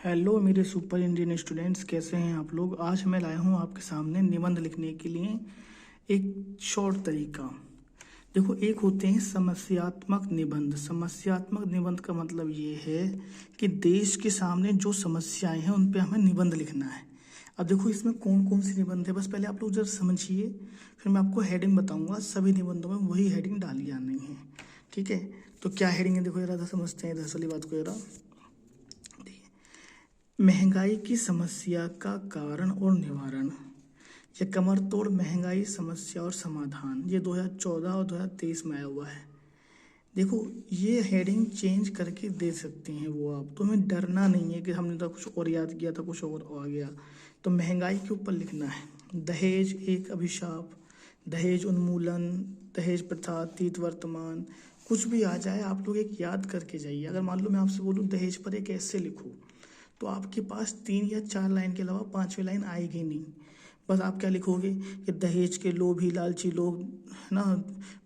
Hello मेरे super Indian students, कैसे हैं आप लोग। आज मैं लाया हूँ आपके सामने निबंध लिखने के लिए एक शॉर्ट तरीका। देखो, एक होते हैं समस्यात्मक निबंध। समस्यात्मक निबंध का मतलब ये है कि देश के सामने जो समस्याएं हैं उन पे हमें निबंध लिखना है। अब देखो, इसमें कौन कौन से निबंध है, बस पहले आप लोग जरा समझिए, फिर मैं आपको हेडिंग बताऊंगा। सभी निबंधों में वही हेडिंग डाली जानी है, ठीक है। तो क्या हेडिंग है, देखो जरा समझते हैं दरअसल बात को जरा। महंगाई की समस्या का कारण और निवारण, या कमर तोड़ महंगाई समस्या और समाधान, ये 2014 और 2023 में आया हुआ है। देखो, ये हेडिंग चेंज करके दे सकते हैं वो आप, तो हमें डरना नहीं है कि हमने तो कुछ और याद किया था, कुछ और आ गया। तो महंगाई के ऊपर लिखना है। दहेज एक अभिशाप, दहेज उन्मूलन, दहेज प्रथा अतीत वर्तमान, कुछ भी आ जाए आप लोग एक याद करके जाइए। अगर मान लो मैं आपसे बोलूँ दहेज पर एक ऐसे लिखो, तो आपके पास 3 या 4 लाइन के अलावा 5वीं लाइन आएगी नहीं। बस आप क्या लिखोगे कि दहेज के लोभी लालची लोग, है ना,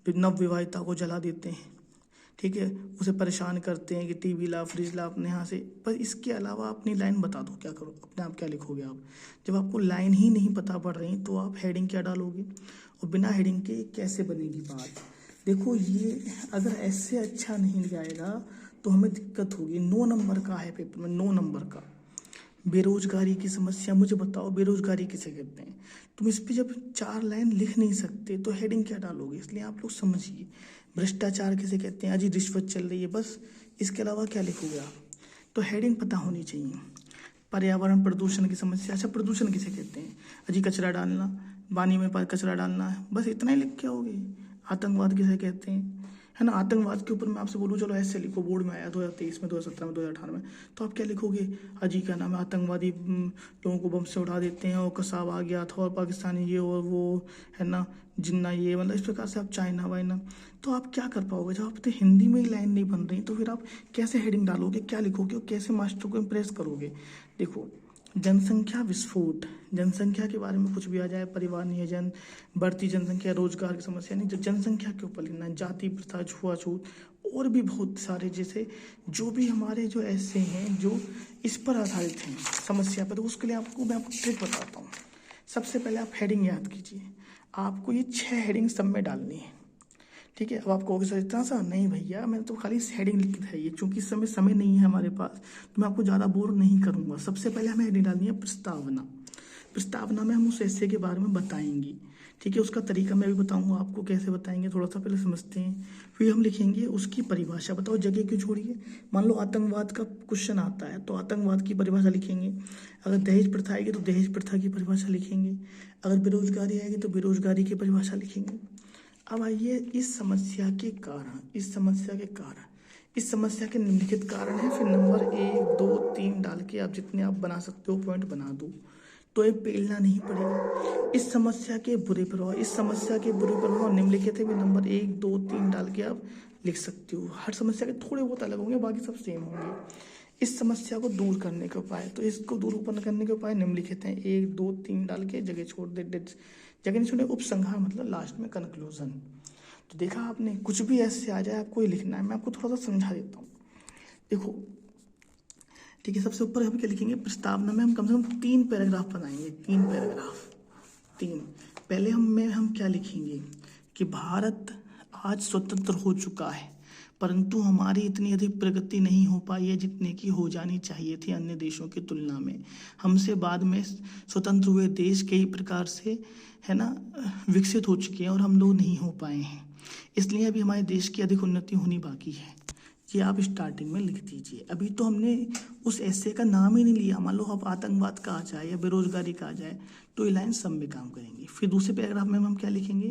नव विवाहिता को जला देते हैं, ठीक है, उसे परेशान करते हैं कि टीवी ला, फ्रिज ला अपने यहाँ से। पर इसके अलावा अपनी लाइन बता दो, क्या करो अपने आप, क्या लिखोगे आप। जब आपको लाइन ही नहीं पता पड़ रही तो आप हेडिंग क्या डालोगे, और बिना हेडिंग के कैसे बनेगी बात। देखो, ये अगर ऐसे अच्छा नहीं जाएगा तो हमें दिक्कत होगी। 9 नंबर का है पेपर में, 9 नंबर का। बेरोजगारी की समस्या, मुझे बताओ बेरोजगारी किसे कहते हैं। तुम इस पे जब 4 लाइन लिख नहीं सकते तो हेडिंग क्या डालोगे, इसलिए आप लोग समझिए। भ्रष्टाचार किसे कहते हैं, अजी रिश्वत चल रही है, बस इसके अलावा क्या लिखोगे आप। तो हेडिंग पता होनी चाहिए। पर्यावरण प्रदूषण की समस्या, अच्छा प्रदूषण किसे कहते हैं, अजी कचरा डालना, पानी में कचरा डालना है, बस इतना ही लिख के आओगे। आतंकवाद किसे कहते हैं, है ना। आतंकवाद के ऊपर मैं आपसे बोलूँ, चलो ऐसे लिखो, बोर्ड में आया 2023 में, 2017 में, 2018 में, तो आप क्या लिखोगे, अजी का नाम है, आतंकवादी लोगों को बम से उड़ा देते हैं, और कसाब आ गया था, और पाकिस्तानी ये और वो, है ना, जिन्ना ये, मतलब इस प्रकार से आप चाइना वाइना। तो आप क्या कर पाओगे जब आप तो हिंदी में ही लाइन नहीं बन रही, तो फिर आप कैसे हेडिंग डालोगे, क्या लिखोगे, और कैसे मास्टर को इम्प्रेस करोगे। देखो, जनसंख्या विस्फोट, जनसंख्या के बारे में कुछ भी आ जाए, परिवार नियोजन, बढ़ती जनसंख्या, रोजगार की समस्या, नहीं, जो जनसंख्या के ऊपर लिखना है। जाति प्रथा, छुआछूत, और भी बहुत सारे, जैसे जो भी हमारे जो ऐसे हैं जो इस पर आधारित हैं समस्या पर, तो उसके लिए आपको मैं आपको ट्रिक बताता हूँ। सबसे पहले आप हेडिंग याद कीजिए। आपको ये 6 हेडिंग सब में डालनी है, ठीक है। अब आप कहोगे सर इतना सा, नहीं भैया मैंने तो खाली हेडिंग लिखी है ये, क्योंकि इस समय समय नहीं है हमारे पास, तो मैं आपको ज़्यादा बोर नहीं करूँगा। सबसे पहले हमें हेडिंग डालनी है प्रस्तावना। प्रस्तावना में हम उस ऐसे के बारे में बताएंगे, ठीक है। उसका तरीका मैं भी बताऊंगा आपको कैसे बताएंगे, थोड़ा सा पहले समझते हैं। फिर हम लिखेंगे उसकी परिभाषा, बताओ जगह क्यों छोड़िए। मान लो आतंकवाद का क्वेश्चन आता है तो आतंकवाद की परिभाषा लिखेंगे। अगर दहेज प्रथा आएगी तो दहेज प्रथा की परिभाषा लिखेंगे। अगर बेरोजगारी आएगी तो बेरोजगारी की परिभाषा लिखेंगे। अब आइए इस समस्या के कारण, इस समस्या के कारण, इस समस्या के निम्नलिखित कारण है, फिर नंबर 1 2 3 डाल के आप जितने आप बना सकते हो पॉइंट बना दो, तो ये पेलना नहीं पड़ेगा। इस समस्या के बुरे प्रभाव, इस समस्या के बुरे प्रभाव निम्नलिखित है, भी नंबर 1 2 3 डाल के आप लिख सकते हो। हर समस्या के थोड़े बहुत अलग होंगे, बाकी सब सेम होंगे। इस समस्या को दूर करने के उपाय, तो इसको दूर करने के उपाय निम्नलिखित हैं, 1 2 3 डाल के जगह छोड़ दे, जगह नहीं छोड़े, उपसंहार मतलब लास्ट में कंक्लूजन। तो देखा आपने, कुछ भी ऐसे आ जाए आपको ये लिखना है। मैं आपको थोड़ा सा समझा देता हूँ, देखो, ठीक है। सबसे ऊपर हम क्या लिखेंगे, प्रस्तावना में हम कम से कम 3 पैराग्राफ बनाएंगे, 3 पैराग्राफ, 3। पहले हम क्या लिखेंगे कि भारत आज स्वतंत्र हो चुका है, परंतु हमारी इतनी अधिक प्रगति नहीं हो पाई है जितने की हो जानी चाहिए थी अन्य देशों की तुलना में। हमसे बाद में स्वतंत्र हुए देश कई प्रकार से, है ना, विकसित हो चुके हैं और हम लोग नहीं हो पाए हैं, इसलिए अभी हमारे देश की अधिक उन्नति होनी बाकी है। ये आप स्टार्टिंग में लिख दीजिए। अभी तो हमने उस ऐसे का नाम ही नहीं लिया। मान लो अब आतंकवाद का आ जाए या बेरोजगारी का आ जाए तो ये लाइन सब में काम करेंगे। फिर दूसरे पैराग्राफ में हम क्या लिखेंगे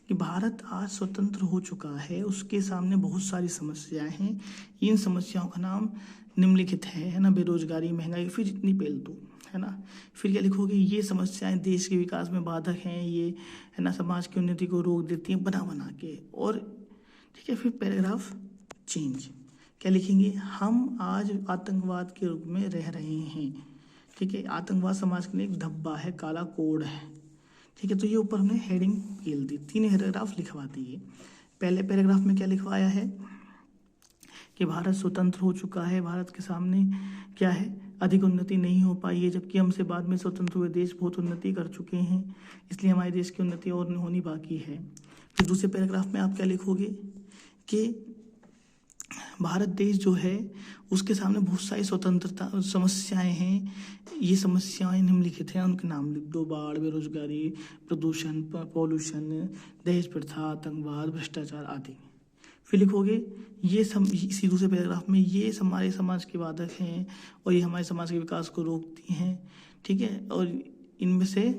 कि भारत आज स्वतंत्र हो चुका है, उसके सामने बहुत सारी समस्याएं हैं, इन समस्याओं का नाम निम्नलिखित है ना, बेरोजगारी, महंगाई, फिर जितनी पेल दो, है ना। फिर क्या लिखोगे, ये समस्याएं देश के विकास में बाधक हैं, ये, है ना, समाज की उन्नति को रोक देती हैं, बना के, और ठीक है। फिर पैराग्राफ चेंज, क्या लिखेंगे, हम आज आतंकवाद के रूप में रह रहे हैं, ठीक है। आतंकवाद समाज के लिए एक धब्बा है, काला कोड है, ठीक है। तो ये ऊपर हमने हेडिंग पेल दी, 3 पैराग्राफ लिखवा दिए। पहले पैराग्राफ में क्या लिखवाया है कि भारत स्वतंत्र हो चुका है, भारत के सामने क्या है, अधिक उन्नति नहीं हो पाई है, जबकि हमसे बाद में स्वतंत्र हुए देश बहुत उन्नति कर चुके हैं, इसलिए हमारे देश की उन्नति और होनी बाकी है। फिर दूसरे पैराग्राफ में आप क्या लिखोगे कि भारत देश जो है उसके सामने बहुत सारी स्वतंत्रता समस्याएं हैं। ये समस्याएं निम्नलिखित हैं, उनके नाम लिख दो: बाढ़, बेरोजगारी, प्रदूषण, पॉल्यूशन, दहेज प्रथा, आतंकवाद, भ्रष्टाचार आदि। फिर लिखोगे इसी दूसरे पैराग्राफ में ये हमारे समाज के बाधक हैं और ये हमारे समाज के विकास को रोकती हैं, ठीक है, और इनमें से,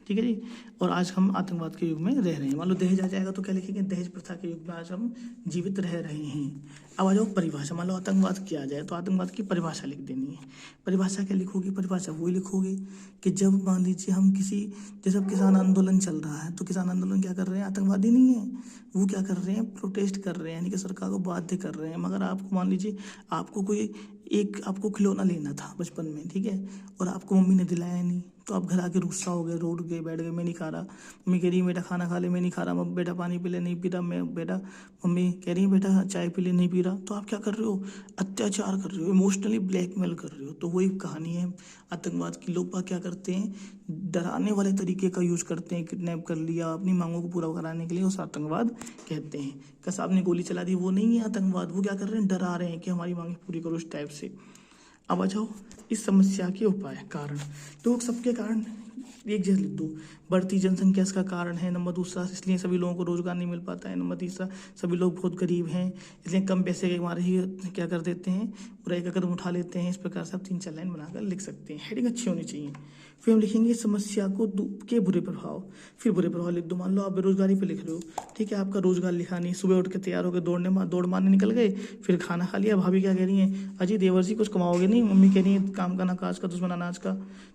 ठीक है जी, और आज हम आतंकवाद के युग में रह रहे हैं। मान लो दहेज आ जाएगा तो क्या लिखेंगे? दहेज प्रथा के युग में आज हम जीवित रह रहे हैं। अब आ जाओ परिभाषा। मान लो आतंकवाद किया जाए तो आतंकवाद की परिभाषा लिख देनी है। परिभाषा क्या लिखोगे? परिभाषा वही लिखोगे कि जब मान लीजिए हम जैसे अब किसान आंदोलन चल रहा है तो किसान आंदोलन क्या कर रहे हैं? आतंकवादी नहीं है, वो क्या कर रहे हैं? प्रोटेस्ट कर रहे हैं, यानी कि सरकार को बाध्य कर रहे हैं। मगर आपको मान लीजिए आपको खिलौना लेना था बचपन में, ठीक है, और आपको मम्मी ने दिलाया नहीं, तो आप घर आके रुस्सा हो गए, रोड गए, बैठ गए, मैं नहीं खा रहा। मम्मी कह रही है बेटा खाना खा ले, मैं नहीं खा रहा। बेटा पानी पी ले, नहीं पी रहा मैं। बेटा मम्मी कह रही है बेटा चाय पी ले, नहीं पी रहा। तो आप क्या कर रहे हो? अत्याचार कर रहे हो, इमोशनली ब्लैकमेल कर रहे हो। तो वही कहानी है आतंकवाद की। लोग क्या करते हैं? डराने वाले तरीके का यूज करते हैं, किडनैप कर लिया, अपनी मांगों को पूरा कराने के लिए, उस आतंकवाद कहते हैं। कसाब ने गोली चला दी, वो नहीं है आतंकवाद। वो क्या कर रहे हैं? डरा रहे हैं कि हमारी मांगे पूरी करो, इस टाइप से। अब आ जाओ इस समस्या के उपाय, कारण। तो सबके कारण एक जैसे लिख दो। बढ़ती जनसंख्या इसका कारण है। नंबर दूसरा, इसलिए सभी लोगों को रोजगार नहीं मिल पाता है। नंबर तीसरा, सभी लोग बहुत गरीब हैं, इसलिए कम पैसे के मारे ही क्या कर देते हैं? बुराई का कदम उठा लेते हैं। इस प्रकार से आप 3-4 लाइन बनाकर लिख सकते हैं। हेडिंग अच्छी होनी चाहिए। फिर हम लिखेंगे समस्या के बुरे प्रभाव। फिर बुरे प्रभाव लिख दो। मान लो आप बेरोजगारी पे लिख रहे हो, ठीक है, आपका रोजगार लिखा नहीं, सुबह उठ के तैयार होकर दौड़ मारने निकल गए, फिर खाना खा लिया, भाभी क्या कह रही हैं? अजी देवर जी कुछ कमाओगे नहीं, मम्मी कह रही है काम का ना काज का, दुश्मन अनाज का।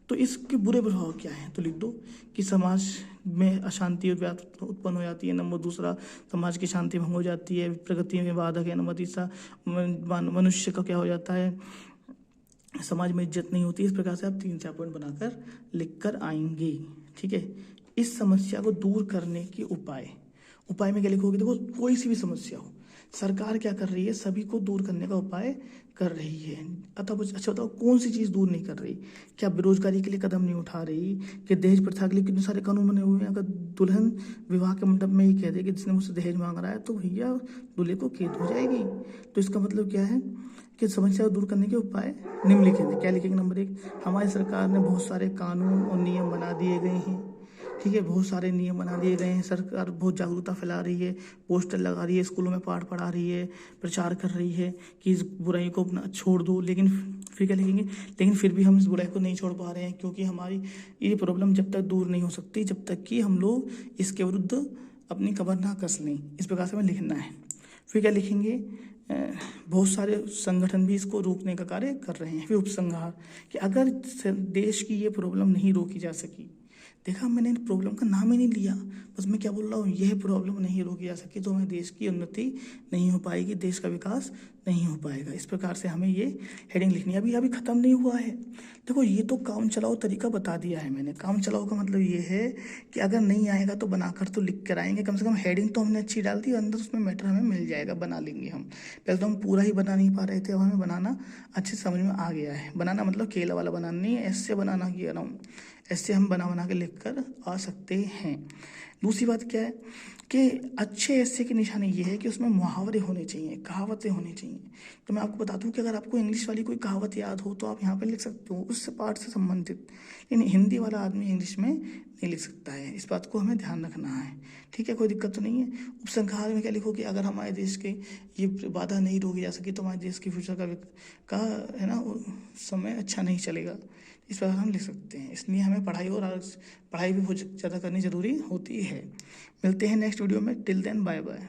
तो इसके बुरे प्रभाव क्या हैं? तो लिख दो कि समाज में अशांति उत्पन्न हो जाती है। नंबर दूसरा, समाज की शांति भंग हो जाती है, प्रगति में बाधक है। नंबर तीसरा, मनुष्य का क्या हो जाता है? समाज में इज्जत नहीं होती। इस प्रकार से आप 3-4 पॉइंट बनाकर लिख कर आएंगे, ठीक है। इस समस्या को दूर करने के उपाय में क्या लिखोगे? देखो कोई सी भी समस्या हो, सरकार क्या कर रही है? सभी को दूर करने का उपाय कर रही है। अच्छा बताओ कौन सी चीज़ दूर नहीं कर रही? क्या बेरोजगारी के लिए कदम नहीं उठा रही? कि दहेज प्रथा के लिए कितने सारे कानून बने हुए हैं? अगर दुल्हन विवाह के मंडप में ही कह दे कि जिसने मुझसे दहेज मांग रहा है तो भैया दूल्हे को कैद हो जाएगी। तो इसका मतलब क्या है कि समस्या को दूर करने के उपाय निम्नलिखित हैं। क्या लिखेंगे? नंबर 1, हमारी सरकार ने बहुत सारे कानून और नियम बना दिए गए हैं, ठीक है, बहुत सारे नियम बना दिए गए हैं। सरकार बहुत जागरूकता फैला रही है, पोस्टर लगा रही है, स्कूलों में पाठ पढ़ा रही है, प्रचार कर रही है कि इस बुराई को अपना छोड़ दो। लेकिन फिर क्या लिखेंगे? लेकिन फिर भी हम इस बुराई को नहीं छोड़ पा रहे हैं, क्योंकि हमारी ये प्रॉब्लम जब तक दूर नहीं हो सकती जब तक कि हम लोग इसके विरुद्ध अपनी कमर ना कस लें। इस प्रकार से हमें लिखना है। फिर क्या लिखेंगे? बहुत सारे संगठन भी इसको रोकने का कार्य कर रहे हैं। फिर उपसंहार, कि अगर देश की ये प्रॉब्लम नहीं रोकी जा सकी, देखा मैंने प्रॉब्लम का नाम ही नहीं लिया, बस मैं क्या बोल रहा हूँ, यह प्रॉब्लम नहीं रोकी जा सकी तो हमें देश की उन्नति नहीं हो पाएगी, देश का विकास नहीं हो पाएगा। इस प्रकार से हमें ये हेडिंग लिखनी है। अभी खत्म नहीं हुआ है। देखो ये तो काम चलाओ तरीका बता दिया है मैंने। काम चलाओ का मतलब ये है कि अगर नहीं आएगा तो बनाकर तो लिख कर आएंगे, कम से कम हेडिंग तो हमने अच्छी डाल दी, अंदर उसमें मैटर हमें मिल जाएगा, बना लेंगे हम। पहले तो हम पूरा ही बना नहीं पा रहे थे, अब हमें बनाना अच्छे समझ में आ गया है। बनाना मतलब केला वाला बनाना नहीं है, ऐसे बनाना किया रहा हूँ, ऐसे हम बना के लिख कर आ सकते हैं। दूसरी बात क्या है कि अच्छे ऐसे की निशानी ये है कि उसमें मुहावरे होने चाहिए, कहावतें होनी चाहिए। तो मैं आपको बता दूं कि अगर आपको इंग्लिश वाली कोई कहावत याद हो तो आप यहाँ पे लिख सकते हो, उस पार्ट से संबंधित। लेकिन हिंदी वाला आदमी इंग्लिश में नहीं लिख सकता है, इस बात को हमें ध्यान रखना है, ठीक है, कोई दिक्कत तो नहीं है। उपसंहार में क्या लिखो कि अगर हमारे देश के ये बाधा नहीं रोकी जा सकी तो हमारे देश के फ्यूचर का है ना समय अच्छा नहीं चलेगा। इस प्रकार हम लिख सकते हैं। इसलिए हमें पढ़ाई भी बहुत ज़्यादा करनी ज़रूरी होती है। मिलते हैं नेक्स्ट वीडियो में। Till then bye bye.